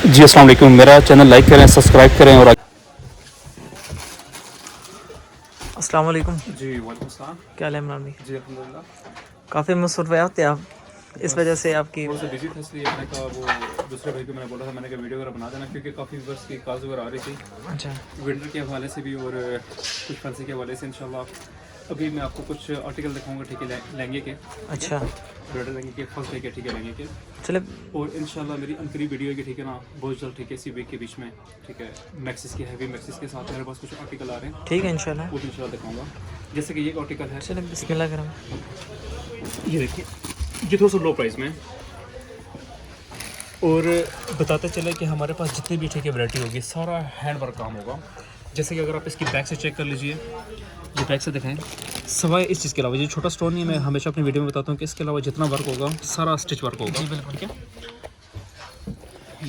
जी अस्सलाम वालेकुम, मेरा चैनल लाइक करें, सब्सक्राइब करें और अस्सलाम वालेकुम। जी वालेकुम सलाम। क्या हाल है इमरान भाई? जी अल्हम्दुलिल्लाह। काफ़ी मसरूफ़ थे आप, इस वजह से आपकी। थोड़ा सा बिजी था इसलिए मैंने कहा वो दूसरे भाई को मैंने बोला था, मैंने कहा वीडियो वगैरह बना देना क्योंकि काफ़ी व्यूअर्स की कॉल्स वगैरह आ रही थी अच्छा विंटर के हवाले से भी और कुछ फंसी के हवाले से। इंशाल्लाह अभी मैं आपको कुछ आर्टिकल दिखाऊंगा, ठीक है, लहंगे के, अच्छा ब्राइडल लहंगे के, फर्स्ट डे के, ठीक है, लहंगे के। चले और इंशाल्लाह मेरी अनकरीब वीडियो है, ठीक है ना, बहुत जल्द, ठीक है, इसी वीक के बीच में, ठीक है, मैक्सिस के, हैवी मैक्सिस के साथ मेरे पास कुछ आर्टिकल आ रहे हैं, ठीक है इंशाल्लाह। वो इंशाल्लाह दिखाऊंगा। जैसे कि ये आर्टिकल है, चले बिस्मिल्लाह करम। ये देखिए, ये थोड़ा सा लो प्राइस में है। और बताते चले कि हमारे पास जितनी भी, ठीक है, वैरायटी होगी सारा हैंड वर्क काम होगा। जैसे कि अगर आप इसकी बैक से चेक कर लीजिए, ये बैक से दिखाएं, सवाए इस चीज़ के अलावा, ये छोटा स्टोन नहीं है, मैं हमेशा अपनी वीडियो में बताता हूँ कि इसके अलावा जितना वर्क होगा सारा स्टिच वर्क होगा। जी बिल्कुल। ठीक है,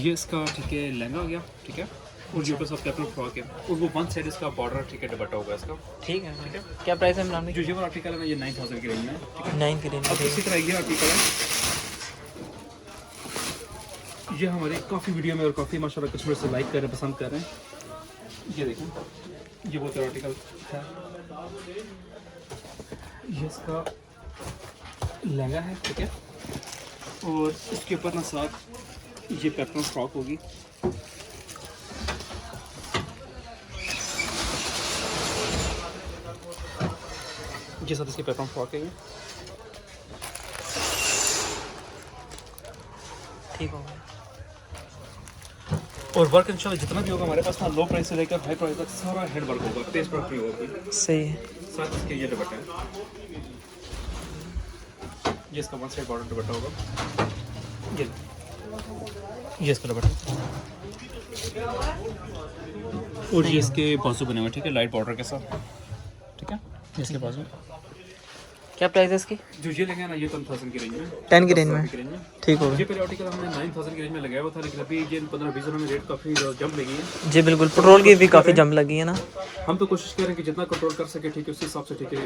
ये इसका, ठीक है, लहंगा हो गया, ठीक है, और ये ऊपर सब कैपल फ्रॉक है, और वो वन साइड इसका बॉर्डर, ठीक है, दुपट्टा होगा इसका। ठीक है क्या प्राइस है इमरान भाई? जो ये वाला आर्टिकल है ना, ये 9000 की रेंज में है, ठीक है। 9 की रेंज अब में। इसी तरह ये आर्टिकल है, ये हमारे काफ़ी वीडियो में और काफ़ी माशाल्लाह कस्टमर से लाइक कर रहे हैं, पसंद कर रहे हैं। ये देखें, ये बहुत आर्टिकल है, ये इसका लहंगा है, ठीक है, और इसके ऊपर ना साथ ये पैटर्न फ्रॉक होगी। ये साथ इसके पैटर्न फ्रॉक है, ये ठीक हो गया। और वर्क इंशाल्लाह जितना भी होगा हमारे पास ना, लो प्राइस से लेकर हाई प्राइस तक सारा हेड वर्क होगा, पेस्ट वर्क नहीं होगा। सही है। साथ इसके ये दुपट्टा है, ये इसका वन साइड बॉर्डर दुपट्टा होगा, ये इसका दुपट्टा, और ये इसके बाजू बने हुए, ठीक है, लाइट बॉर्डर के साथ, ठीक है, ये इसके बाजू। क्या प्राइस है इसकी? जो ये लेंगे ना, ये 10,000 की रेंज में, 10 की रेंज में। 10,000 की रेंज में। ठीक हो ये गया। पहले आर्टिकल हमने 9000 की रेंज में लगाया हुआ था, लेकिन अभी ये 15-20 दिनों में रेट काफ़ी जंप लगी है। जी बिल्कुल, पेट्रोल की भी काफ़ी जम लगी है ना। हम तो कोशिश करें कि जितना कंट्रोल कर सके, ठीक है, उसी हिसाब से, ठीक है,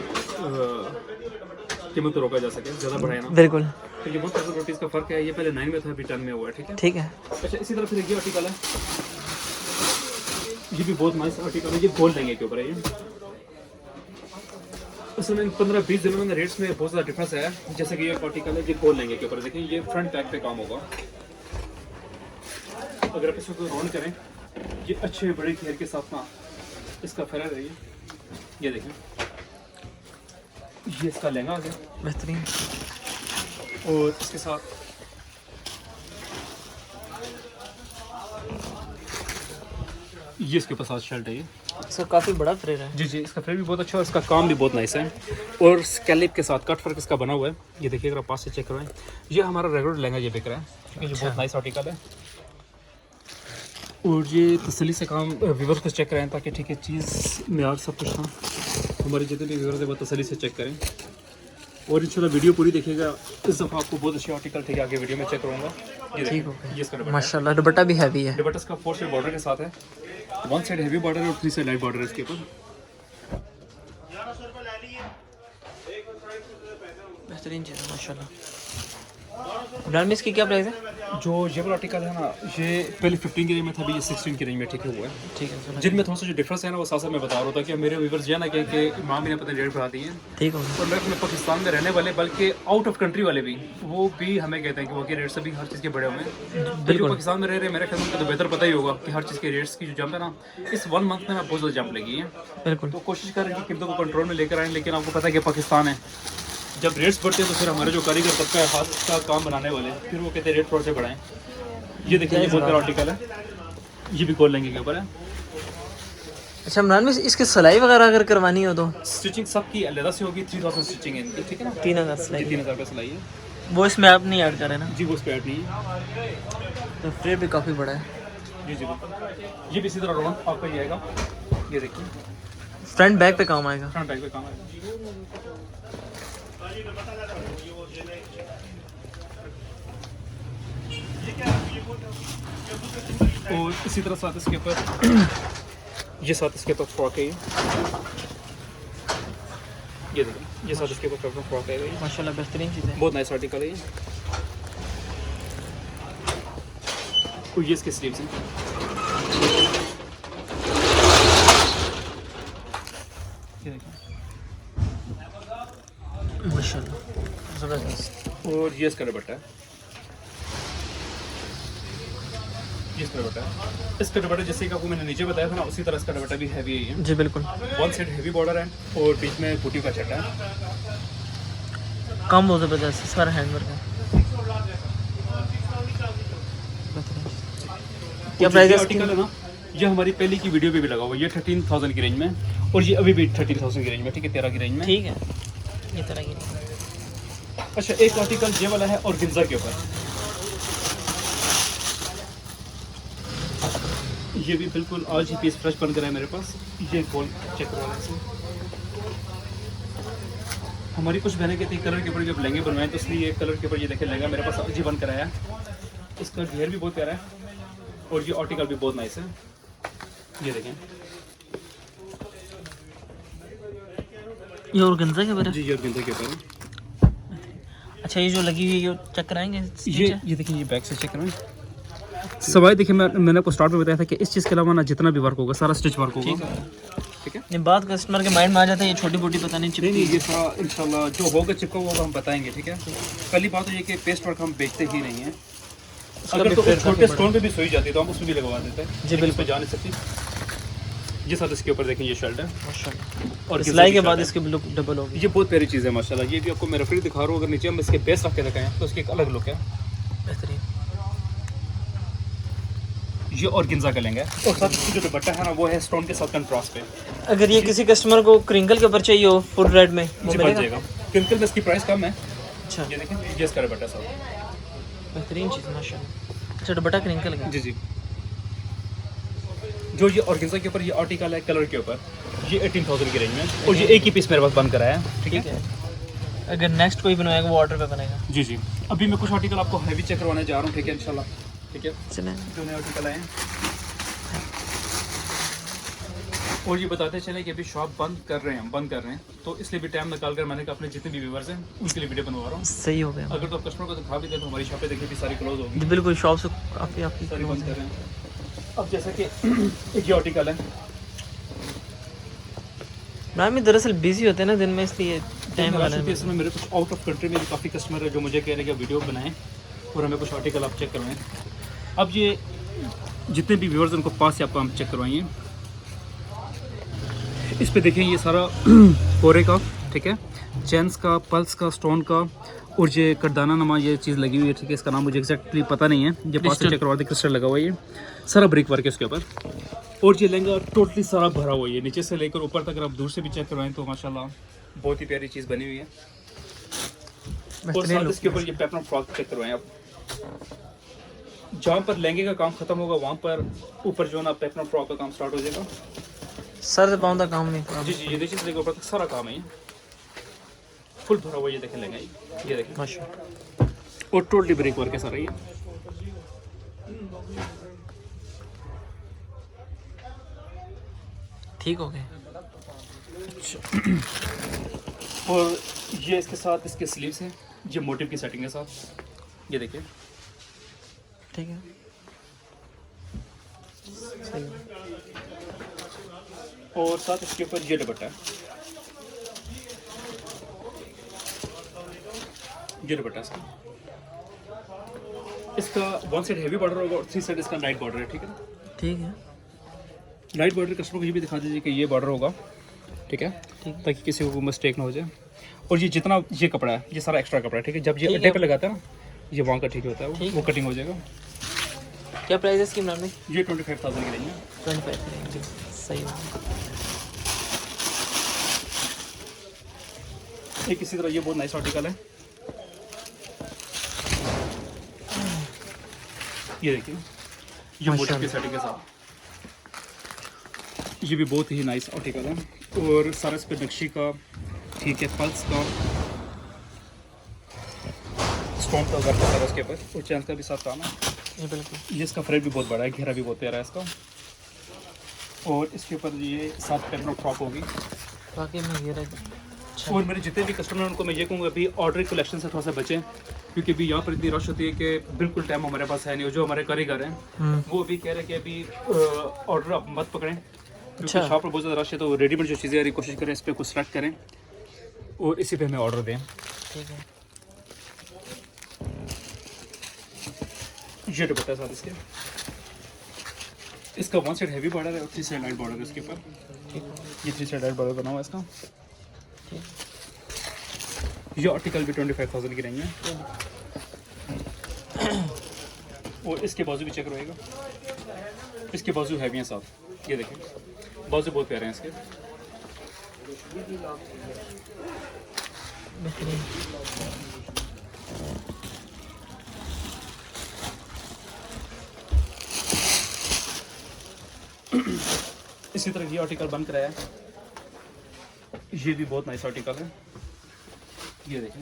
कीमत को रोका जा सके, ज़्यादा बढ़ाए ना, बिल्कुल। क्योंकि 1000 रुपीज़ का फ़र्क है। ये पहले 9 में था, अभी 10 में हुआ है, ठीक है। ठीक है अच्छा, इसी तरह फिर ये आर्टिकल है, ये भी बहुत नाइस आर्टिकल है, ये गोल्ड लेंगे के ऊपर है। ये असल में 15-20 दिनों में रेट्स में बहुत ज़्यादा डिफरेंस है। जैसे कि ये आर्टिकल है, ये गोल्ड लेंगे के ऊपर, देखिए, ये फ्रंट बैक पे काम होगा। अगर आप इसको राउंड करें, ये अच्छे बड़े घेर के साथ ना इसका फैला है, ये देखें, ये इसका लहंगा आ गया बेहतरीन। और इसके साथ ये इसके ऊपर साथ शर्ट है। ये सर काफ़ी बड़ा फ्रेम है। जी जी, इसका फ्रेम भी बहुत अच्छा है, इसका काम भी बहुत नाइस है, और स्कैलिप के साथ कट वर्क इसका बना हुआ है। ये देखिए, अगर आप पास से चेक करवाएं, ये हमारा रेगुलर लहंगा ये बिक रहा है, ठीक है, ये बहुत नाइस आर्टिकल है। और ये तसल्ली से काम व्यूअर्स को चेक कराएं, ताकि, ठीक है, चीज़ में और सब कुछ ना, हमारे जितने भी व्यूअर्स है वो तसल्ली से चेक करें। और इंशाल्लाह वीडियो पूरी देखिएगा, इस दफ़ा आपको बहुत अच्छे आर्टिकल, ठीक है, आगे वीडियो में चेक करूँगा। ठीक हो गया। ये इसका दुपट्टा है। माशाल्लाह दुपट्टा भी हैवी है। दुपट्टा इसका 4 साइड बॉर्डर के साथ है, 1 साइड हैवी बॉर्डर है और 3 साइड लाइट बॉर्डर है इसके ऊपर। बेहतरीन चीज़ है माशाल्लाह। इमरान भाई इसकी क्या प्राइस है? जो ये वाला आर्टिकल है ना, ये पहले 15 की रेंज में था, अभी ये 16 की रेंज में, ठीक है, हुआ है। ठीक है सुना। जिनमें थोड़ा सा जो डिफरेंस है ना, वो साथ साथ मैं बता रहा था कि मेरे व्यूवर्स जो है ना कि इमाम भी ने पता रेट बढ़ा दिए हैं, ठीक हो गया। और मैं अपने पाकिस्तान में रहने वाले, बल्कि आउट ऑफ कंट्री वाले भी, वो भी हमें कहते हैं कि वो के रेट्स अभी हर चीज़ के बड़े हुए हैं। तो जो पाकिस्तान में रह रहे हैं, मेरे ख्याल में तो बेहतर पता ही होगा कि हर चीज़ के रेट्स की जो जंप है ना, इस 1 मंथ में ना बहुत ज़्यादा जंप लगी है। बिल्कुल तो कोशिश करें कि कीमतों को कंट्रोल में लेकर आएँ, लेकिन आपको पता है कि पाकिस्तान है, जब रेट्स बढ़ते हैं तो फिर हमारे जो कारीगर तबका है, हाथ का काम बनाने वाले, फिर वो कहते हैं रेट थोड़े से बढ़ाएं। ये देखिए, ये बहुत बड़ा आर्टिकल है, ये भी गोल्ड लहंगे के ऊपर है। अच्छा इमरान भाई इसकी सिलाई वगैरह अगर करवानी हो तो? स्टिचिंग सबकी अलग से होगी, 3000 स्टिचिंग है इनकी, ठीक है ना, 3000 सिलाई। 3000 का सिलाई है। वो इसमें आप नहीं ऐड करें ना? जी, वो उस पर ऐड नहीं है। तो फ्रेम भी काफ़ी बड़ा है। जी जी, बिल्कुल। ये भी इसी तरह राउंड आपका ही आएगा, ये देखिए, फ्रंट बैक पे काम आएगा। फ्रंट बैक पे काम आएगा। और इसी तरह साथ इसके ऊपर ये साथ इसके ऊपर फ्रॉक है, ये देखिए, ये साथ इसके ऊपर पैटर्न फ्रॉक है, ये माशाल्लाह बेहतरीन चीज़ है। बहुत नाइस आर्टिकल है ये। और ये इसके स्लीव्स हैं। ये देखिए, माशाल्लाह ज़बरदस्त। और ये इसका दुपट्टा है। ये इसका दुपट्टा है। इसका दुपट्टा जैसे कि आपको मैंने नीचे बताया था ना, उसी तरह इसका दुपट्टा भी हैवी है। जी बिल्कुल, वन साइड हैवी बॉर्डर है और बीच में बूटी का चट्टा है। काम बहुत ज़बरदस्त है, सारा हैंडवर्क है। क्या प्राइस है आर्टिकल है ना, ये हमारी पहले की वीडियो पे भी लगा हुआ है। ये 13,000 की रेंज में, और ये अभी भी 13,000 की रेंज में, ठीक है, 13 की रेंज में। ठीक है, ये तरह की अच्छा, एक आर्टिकल ये वाला है और गिंजा के ऊपर, ये भी बिल्कुल आज ही पीस फ्रेश बन कर है मेरे पास। ये गोल्ड चेक करवा से हमारी कुछ बहनें कहती हैं कलर के ऊपर जब लहंगे बनवाएं तो इसलिए ये कलर के ऊपर ये देखें लहंगा मेरे पास आज ही बन कर आया है। इसका घेर भी बहुत प्यारा है और ये आर्टिकल भी बहुत नाइस है। ये देखें, ये ऑर्गेन्जा के ऊपर जी ये गिंजा के ऊपर है। अच्छा, ये जो लगी हुई है ये चेक कराएंगे? ये देखिए, ये बैक से चेक करें। सवाई देखिए, मैंने आपको स्टार्ट में बताया था कि इस चीज़ के अलावा ना जितना भी वर्क होगा सारा स्टिच वर्क होगा, ठीक है। ये बात कस्टमर के माइंड में आ जाता है, ये छोटी मोटी पता नहीं नहीं, ये सारा इंशाल्लाह जो होगा चिपका होगा हम बताएंगे, ठीक है। पहली बात तो ये कि पेस्ट वर्क हम बेचते ही नहीं है। अगर तो छोटे स्टोन पे भी सुई जाती है तो हम उसमें भी लगवा देते हैं। जी बिल्कुल, जा नहीं सकती। ये साथ इसके ऊपर देखें, ये शर्ट है माशाल्लाह, और सिलाई के बाद इसकी लुक डबल होगी। ये बहुत प्यारी चीज़ है माशाल्लाह। ये भी आपको मैं रेफरी दिखा रहा हूँ, अगर नीचे हम इसके बेस रख के दिखाएं तो इसकी एक अलग लुक है। बेहतरीन, ये और गिंजा का लेंगे और साथ इसकी जो दुपट्टा है ना वो है स्टोन के साथ कंट्रास्ट पे। अगर ये किसी कस्टमर को क्रिंकल के ऊपर चाहिए हो फुल रेड में, वो जी बन मिलेगा? जाएगा। क्रिंकल में इसकी प्राइस कम है। अच्छा, ये देखें, ये इसका दुपट्टा साथ। बेहतरीन चीज़ माशाल्लाह। अच्छा, दुपट्टा क्रिंकल का? जी जी। जो ये ऑर्गेन्जा के ऊपर ये आर्टिकल है कलर के ऊपर, ये 18,000 की रेंज में, और ये एक ही पीस मेरे पास बन कर आया है, ठीक है। अगर नेक्स्ट कोई बनवाएगा वो ऑर्डर पे बनेगा? जी जी। अभी मैं कुछ आर्टिकल आपको हैवी चेक करवाने जा रहा हूँ, ठीक है, इंशाल्लाह, ठीक है। चलें, जो नए आर्टिकल आए हैं, और ये बताते चले कि अभी शॉप बंद कर रहे हैं, तो इसलिए भी टाइम निकाल कर मैंने कहा अपने जितने भी व्यूअर्स हैं उनके लिए वीडियो बनवा रहा हूँ। सही हो गया। अगर तो आप कस्टमर को दिखा भी दें तो हमारी शॉपें देखिए भी सारी क्लोज होगी। जी बिल्कुल, शॉप से काफ़ी आपकी सारी बंद कर रहे हैं। अब जैसा कि एक ये आर्टिकल है, मैम ये दरअसल बिजी होते हैं ना दिन में, इसलिए टाइम इसमें मेरे कुछ आउट ऑफ कंट्री में भी काफ़ी कस्टमर है जो मुझे कह रहे हैं कि वीडियो बनाएं और हमें कुछ आर्टिकल आप चेक करवाएं। अब ये जितने भी व्यूअर्स उनको पास से आपको हम चेक करवाएंगे। इस पे देखें, ये सारा कोरे का, ठीक है, चेन्स का, पल्स का, स्टोन का, और ये करदाना नमा ये चीज़ लगी हुई है, ठीक है। इसका नाम मुझे एग्जैक्टली पता नहीं है। ये पास से चेक करवा दे, क्रिस्टल लगा हुआ है, ये सारा ब्रिक वर्क है उसके ऊपर। और ये लहंगा टोटली सारा भरा हुआ है, नीचे से लेकर ऊपर तक। अगर आप दूर से भी चेक करवाएं तो माशाल्लाह बहुत ही प्यारी चीज़ बनी हुई है। और साथ इसके ऊपर ये पैटर्न फ्रॉक चेक करवाएं आप। जहाँ पर लहंगे का काम खत्म होगा वहाँ पर ऊपर जो ना पैटर्न फ्रॉक का काम स्टार्ट हो जाएगा। सर से पाँव तक काम नहीं। जी जी, ये नीचे से लेकर ऊपर तक सारा काम है, ये फुल भरा हुआ। ये देखें लहंगा, ये देखें माशाल्लाह, और टोटली ब्रेक वर्क है सारा ये। ठीक हो गए। और ये इसके साथ इसके स्लीव्स हैं, ये मोटिव की सेटिंग के साथ, ये देखिए। ठीक है, सही है। और साथ इसके ऊपर ये दुपट्टा है, ये दुपट्टा इसका वन साइड हैवी बॉर्डर होगा और थ्री साइड इसका लाइट बॉर्डर है, ठीक है। ठीक है, लाइट बॉर्डर कस्टमर को ये भी दिखा दीजिए कि ये बॉर्डर होगा, ठीक है, ताकि किसी को मिस्टेक ना हो जाए। और ये जितना ये कपड़ा है ये सारा एक्स्ट्रा कपड़ा है, ठीक है। जब ये अड्डे पे लगाता है ना, ये वहाँ का ठीक होता है, वो कटिंग हो जाएगा। क्या प्राइस है इसकी मैम? ये 25,000 की रहेंगे। 25 की, सही है। एक इसी तरह ये बहुत नाइस आर्टिकल है, ये देखिए, ये मोटिव की सेटिंग के साथ, ये भी बहुत ही नाइस आर्टिकल है। और सारा इस पे नक्शी का, ठीक है, पल्स का, स्टोन का वर्क है उसके ऊपर, और चैन का भी साथ काम है। ये बिल्कुल, ये इसका फ्रेम भी बहुत बड़ा है, घेरा भी बहुत प्यारा है इसका। और इसके ऊपर ये साथ पैटर्न फ्रॉक होगी। बाकी में ये और मेरे जितने भी कस्टमर हैं उनको मैं ये कहूँगा अभी ऑर्डर कलेक्शन से थोड़ा सा बचें, क्योंकि अभी यहाँ पर इतनी रश होती है कि बिल्कुल टाइम हमारे पास है नहीं। और जो हमारे कारीगर हैं वो अभी कह रहे हैं कि अभी ऑर्डर आप मत पकड़ें, क्योंकि शॉप पर बहुत ज़्यादा रश है। तो रेडीमेड जो चीज़ें आ रही कोशिश करें इस पर कुछ सेलेक्ट करें और इसी पे हमें ऑर्डर दें। ठीक है। ये दुपट्टा साथ इसके, इसका 1 साइड हैवी बॉर्डर है और 3 साइड लाइट बॉर्डर है इसके ऊपर। ये 3 साइड लाइट बॉर्डर बना हुआ है इसका। ये आर्टिकल भी 25,000 की रहेंगे। और इसके बाजू भी चेक रहेगा, इसके बाजू हैवी हैं साथ। ये देखें बाजू बहुत प्यारे हैं इसके। इसी तरह ये आर्टिकल बन कराया है, ये भी बहुत नाइस आर्टिकल है। ये देखें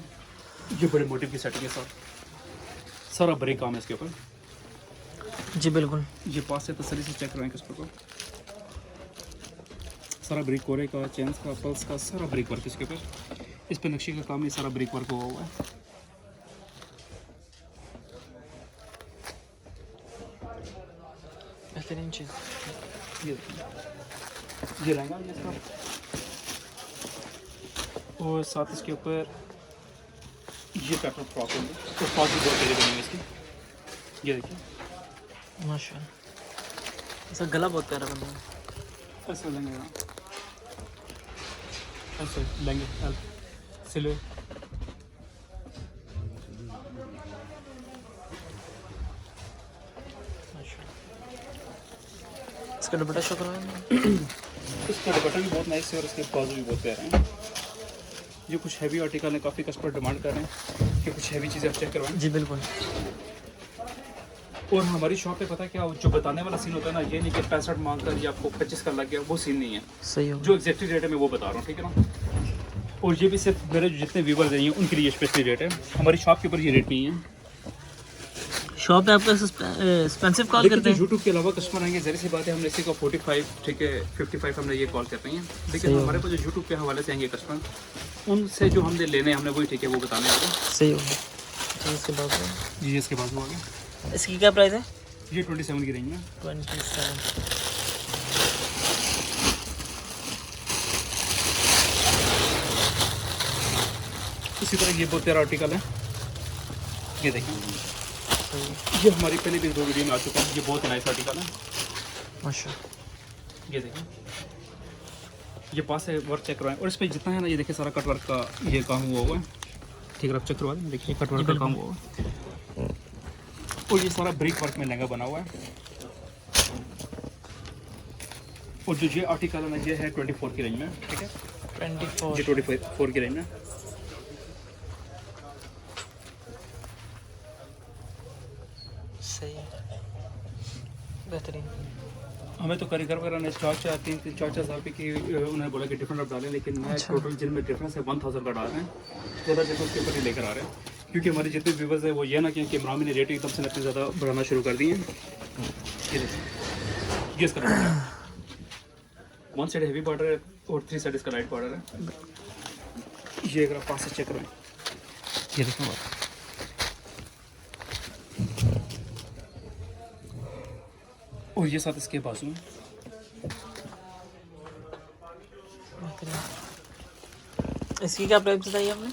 ये बड़े मोटिव की सेटिंग के साथ, सारा ब्रेक काम है इसके ऊपर। जी बिल्कुल। ये पास से तसल्ली से चेक कराएंगे इसको, सारा ब्रेक कोरे का, चेन्स का, पल्स का, सारा ब्रेक वर्क इसके ऊपर। इस पे नक्शे का काम ही सारा ब्रेक वर्क हुआ हुआ है। बेहतरीन चीज़। ये लहंगा ये इसका, और साथ इसके ऊपर ये पेपर फ्रॉक होंगे, तो फ्रॉक भी बहुत तेज़ी बनी हुई इसकी। ये देखिए माशाल्लाह, इसका गला बहुत प्यारा बना है। ऐसे लेंगे, ऐसे लेंगे सिले। इसका दुपट्टा शो करवाएं। इसका दुपट्टा भी बहुत नाइस है और इसके बाजू भी बहुत प्यारे हैं। ये कुछ हैवी आर्टिकल है, काफ़ी कस्टमर डिमांड कर रहे हैं कि कुछ हैवी चीज़ें आप चेक करवाएं। जी बिल्कुल। और हमारी शॉप पे पता है क्या, जो बताने वाला सीन होता है ना, ये नहीं कि 65 मांग कर ये आपको 25 का लग गया, वो सीन नहीं है। सही हो। जो एग्जैक्टली रेट है मैं वो बता रहा हूँ, ठीक है ना। और ये भी सिर्फ मेरे जो जितने व्यूवर्स हैं उनके लिए स्पेशली रेट है, हमारी शॉप के ऊपर ये रेट नहीं है। शॉप पे आपको एक्सपेंसिव कॉल करते हैं। यूट्यूब के अलावा कस्टमर आएंगे, जहरी सी बात है, हमने इसी को 45 ठीक है 55 हमने ये कॉल करते हैं। लेकिन हमारे पास जो यूट्यूब के हवाले से आएंगे कस्टमर, उनसे जो हमने लेने हमने वही ठीक है वो बताने आगे। सही हो। इसके बाद जी इसके बाद आगे इसकी क्या प्राइस है? ये 27 की रेंज में। 27। इसी तरह ये बहुत प्यारा आर्टिकल है, ये देखिए ये हमारी पहले भी 2 वीडियो में आ चुका है। ये बहुत नाइस आर्टिकल है माशाल्लाह। ये देखिए ये पास है वर्क चेक करवाएं। और इस पर जितना है ना, ये देखिए सारा कट वर्क का ये काम हुआ हुआ है। ठीक है आप चेक करवा दें, देखिए कट वर्क का काम हुआ हुआ है। और ये सारा ब्रेक वर्क में लहंगा बना हुआ है। और जो ये आर्टिकल है ना, ये है 24 की रेंज में, ठीक है 24। ये 24 की रेंज में। सही है, बेहतरीन। हमें तो कारीगर वगैरह ने 4,000 रुपये की उन्होंने बोला कि डिफरेंट आप डालें, लेकिन मैं टोटल जिनमें डिफरेंस है 1000 का डाल रहे हैं, ज़्यादा डिफरेंस के ऊपर नहीं लेकर आ रहे हैं। क्योंकि हमारे जितने व्यूवर्स है वो ये ना कि इमरान ने रेट एकदम से इतने ज़्यादा बढ़ाना शुरू कर दिए हैं। ये इसका 1 साइड हैवी बॉर्डर है और 3 साइड इसका लाइट बॉर्डर है। ये अगर आप पास से चेक करें, ये देखो और ये साथ इसके बाजू में। इसकी क्या प्राइस बताई आपने?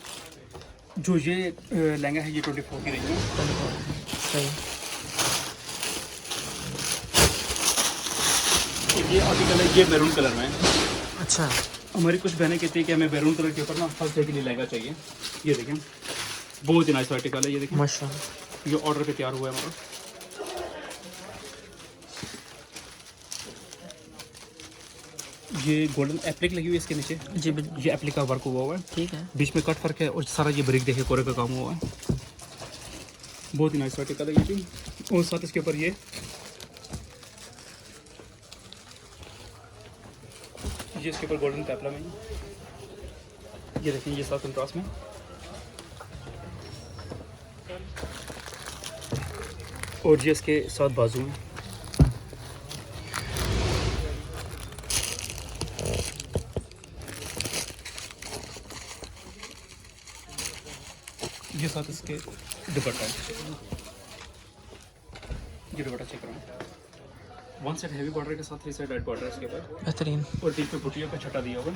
जो ये लहंगा है ये 24 की रेंज में। सही। ये आर्टिकल है, ये मैरून कलर में है। अच्छा। हमारी कुछ बहनें कहती है कि हमें मैरून कलर के ऊपर ना फर्स्ट डे के लिए लहंगा चाहिए। ये देखें बहुत ही नाइस आर्टिकल है, ये देखें माशाल्लाह। ये ऑर्डर पे तैयार हुआ है हमारा। ये गोल्डन एप्लिक लगी हुई है इसके नीचे। जी ये एप्लिक का वर्क हुआ हुआ है, ठीक है। बीच में कट वर्क है और सारा ये ब्रिक देखे कोरे का काम हुआ है। बहुत ही नाइस आर्टिकल है ये भी। और साथ इसके ऊपर ये इसके ऊपर गोल्डन पैपला में ये देखें, ये साथ कंट्रास्ट में। और ये इसके साथ बाजू में। ये साथ इसके दुपट्टा है, ये दुपट्टा चेक करो, वन साइड हैवी बॉर्डर के साथ 3 साइड लाइट बॉर्डर इसके ऊपर, बेहतरीन। और बीच में बुटियों का छटा दिया होगा।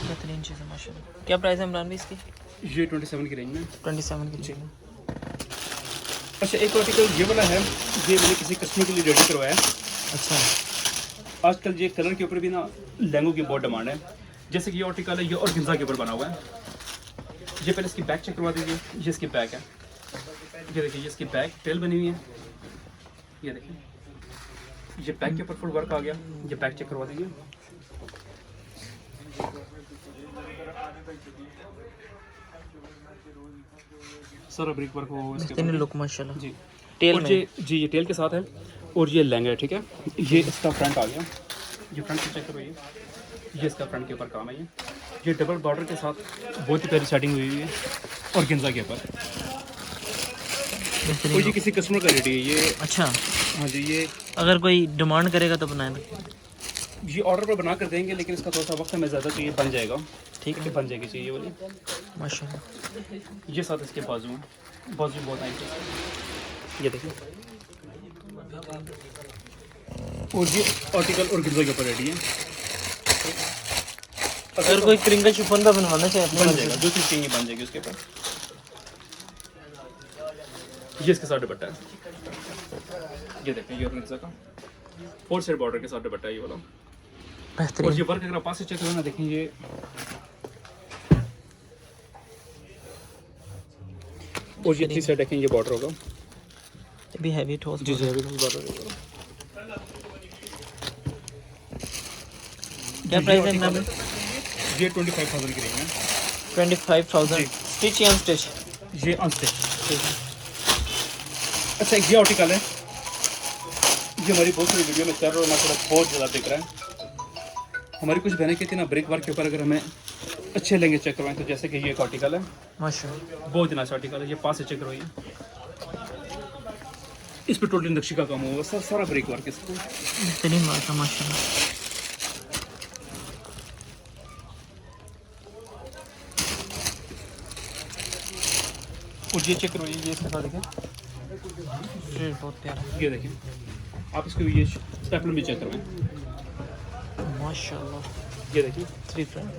बेहतरीन चीज़ है माशाल्लाह। क्या प्राइस है इमरान भाई इसकी? ये 27 की रेंज में। 27 की जी। अच्छा, एक आर्टिकल ये वाला है, ये मैंने किसी कस्टमर के लिए रेडी करवाया है। अच्छा, आजकल ये कलर के ऊपर भी ना लहंगों की बहुत डिमांड है। जैसे कि ये आर्टिकल है, ये और गिंजा के ऊपर बना हुआ है। ये पहले इसकी बैक चेक करवा दीजिए, ये इसकी बैक है, ये देखिए, ये इसकी बैक टेल बनी हुई है, ये देखिए, ये बैक के ऊपर फुल वर्क आ गया। ये बैक चेक करवा दीजिए, सारा ब्रिक वर्क हो इसके बेहतरीन ऊपर लुक माशाल्लाह। जी। टेल और में ये जी, ये टेल के साथ है, और ये लहंगा है, ठीक है। ये इसका फ्रंट आ गया, ये फ्रंट चेक करो, ये इसका फ्रंट के ऊपर काम है। ये डबल बॉर्डर के साथ बहुत ही प्यारी सेटिंग हुई हुई है, और गिंजा के ऊपर। बेहतरीन और ये look। किसी कस्टमर का रेडी है ये। अच्छा, हाँ जी, ये अगर कोई डिमांड करेगा तो बनाए। ये ऑर्डर पर बना कर देंगे, लेकिन इसका थोड़ा सा वक्त हमें ज़्यादा चाहिए, बन जाएगा, ठीक है बन जाएगी चाहिए वाली। माशाल्लाह। ये साथ इसके बाजू हैं, बाजू बहुत नाइस है, ये देखिए। और ये आर्टिकल और गिंजा के ऊपर रेडी है। अगर कोई क्रिंगल शिफॉन पे बनवाना चाहे अपने बन मन जाएगा, से। जो चीज़ चाहिए बन जाएगी उसके ऊपर। ये इसके साथ दुपट्टा है, ये देखिए, ये गिंजा का 4 साइड बॉर्डर के साथ दुपट्टा है ये वाला। और बेहतरीन। ये वर्क अगर आप पास से चेक करो ना, देखें ये, और ये 3 साइड देखें, ये बॉर्डर होगा। ये भी हैवी ठोस। जी जी, अभी बॉर्डर होगा। क्या प्राइस है इमरान भाई? ये 25,000 की रेंज है। 25,000। स्टिच या अनस्टिच? ये अनस्टिच। अच्छा, ये आर्टिकल है, ये हमारी बहुत सारी वीडियो में चल रहा है, माशाल्लाह बहुत ज़्यादा बिक रहा है। हमारी कुछ बहनें कहती हैं ना, ब्रेक वर्क के ऊपर अगर हमें अच्छे लहंगे चेक करवाएं, तो जैसे कि ये एक आर्टिकल है, माशाल्लाह। बहुत नाइस आर्टिकल है। ये पास से चेक करवाइए, इस पर टोटली नक्शी का काम होगा, सारा ब्रेक वर्क इसको। बेहतरीन बात है माशाल्लाह। और ये चेक करवाइए, ये इसके साथ देखें, ये बहुत प्यारा है। ये देखें आप, इसको ये स्टेपलर भी चेक करवाएं, माशाल्लाह। ये देखिए। 3 फ्रेंड।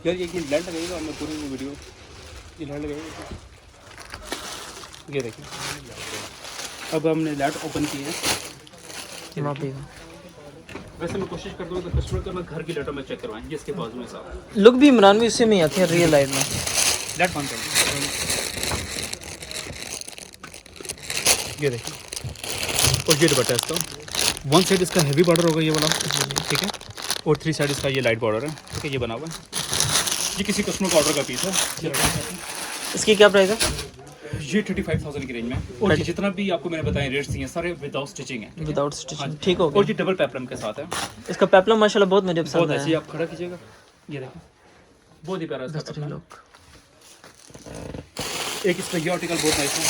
यार ये लाइट लगेगा, मैं पूरी वीडियो ये लाइट लगेगा, ये देखिए। अब हमने लाइट ओपन की है। वहाँ पे वैसे मैं कोशिश करता हूँ तो कस्टमर का मैं घर की लाइटों में चेक करवाएं, ये इसके बाजू में साथ लुक भी इमरान भी उससे में ही आती है रियल लाइफ में। लाइट बंद करें, ये देखिए। और ये दुपट्टा इसका, 1 साइड इसका हैवी बॉर्डर होगा ये वाला, ठीक है, और 3 साइड इसका ये लाइट बॉर्डर है, ठीक है, ये बना हुआ है। ये किसी कस्टमर का ऑर्डर का पीस है। इसकी क्या प्राइस है? ये 35,000 की रेंज में। और ये जितना भी आपको मैंने बताया रेट्स हैं, सारे विदाउट स्टिचिंग है, विदाउट स्टिचिंग। ठीक हो और गया। ये डबल पेपलम के साथ है। इसका पेप्लम माशाल्लाह बहुत मुझे बहुत पसंद ऐसे है। आप खड़ा कीजिएगा, ये देखिए, बहुत ही प्यारा इसका बेहतरीन पेप्लम। लुक। एक इसका ये आर्टिकल बहुत नाइस है,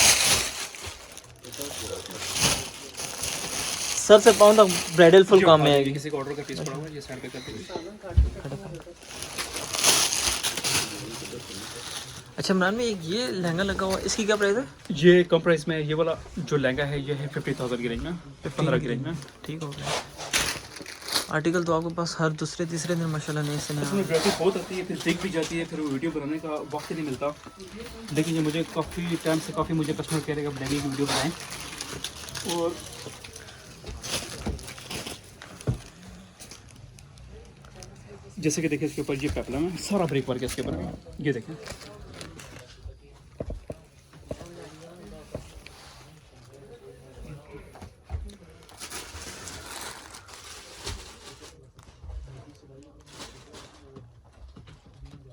सर से पाँव तक ब्राइडल फुल काम में ये आएगी। किसी का ऑर्डर का पीस पड़ा हुआ है, ये साइड पे करके। अच्छा इमरान में ये लहंगा लगा हुआ है, इसकी क्या प्राइस है? ये कम प्राइस में, ये वाला जो लहंगा है ये है 50,000 की रेंज में, 15 की रेंज में। ठीक हो गया। आर्टिकल तो आपके पास हर दूसरे तीसरे दिन माशाल्लाह नए से नया। इसमें वैरायटी बहुत आती है, फिर दिख भी जाती है, फिर वीडियो बनाने का वक्त ही नहीं मिलता। लेकिन ये मुझे काफ़ी टाइम से मुझे कस्टमर कह रहे हैं कि की वीडियो बनाएं। और जैसे कि देखिए, इसके ऊपर ये पेप्लम है, सारा ब्रेक वर्क है इसके ऊपर, ये देखें।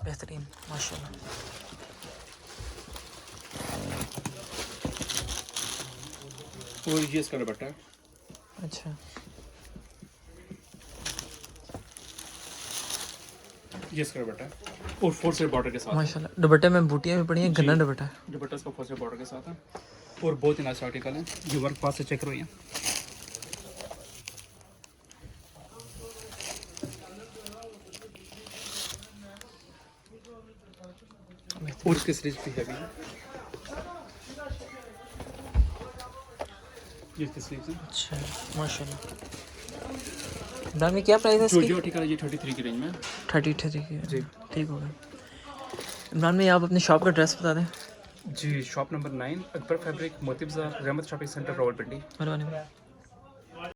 बेहतरीन माशाल्लाह। और ये इसका दुपट्टा है, अच्छा ये इसका दुपट्टा है, और 4 साइड बॉर्डर के साथ है। माशाल्लाह। दुपट्टे में बूटियाँ भी पड़ी हैं, गन्ना दुपट्टा है। दुपट्टा इसका 4 साइड बॉर्डर के साथ है। और बहुत ही नाइस आर्टिकल है। ये वर्क पास से चेक करो ये। और इसके स्लीव्स भी हैवी है। ये इसके स्लीव्स हैं। अच्छा माशाल्लाह। इमरान में क्या प्राइस है जो इसकी? जो आर्टिकल है ये 33 की रेंज में। 33 की जी। ठीक हो गया। इमरान में आप अपनी शॉप का एड्रेस बता दें। जी, शॉप नंबर 9 अकबर फैब्रिक, मोती बाजार, रहमत शॉपिंग सेंटर, रावलपिंडी। मेहरबानी।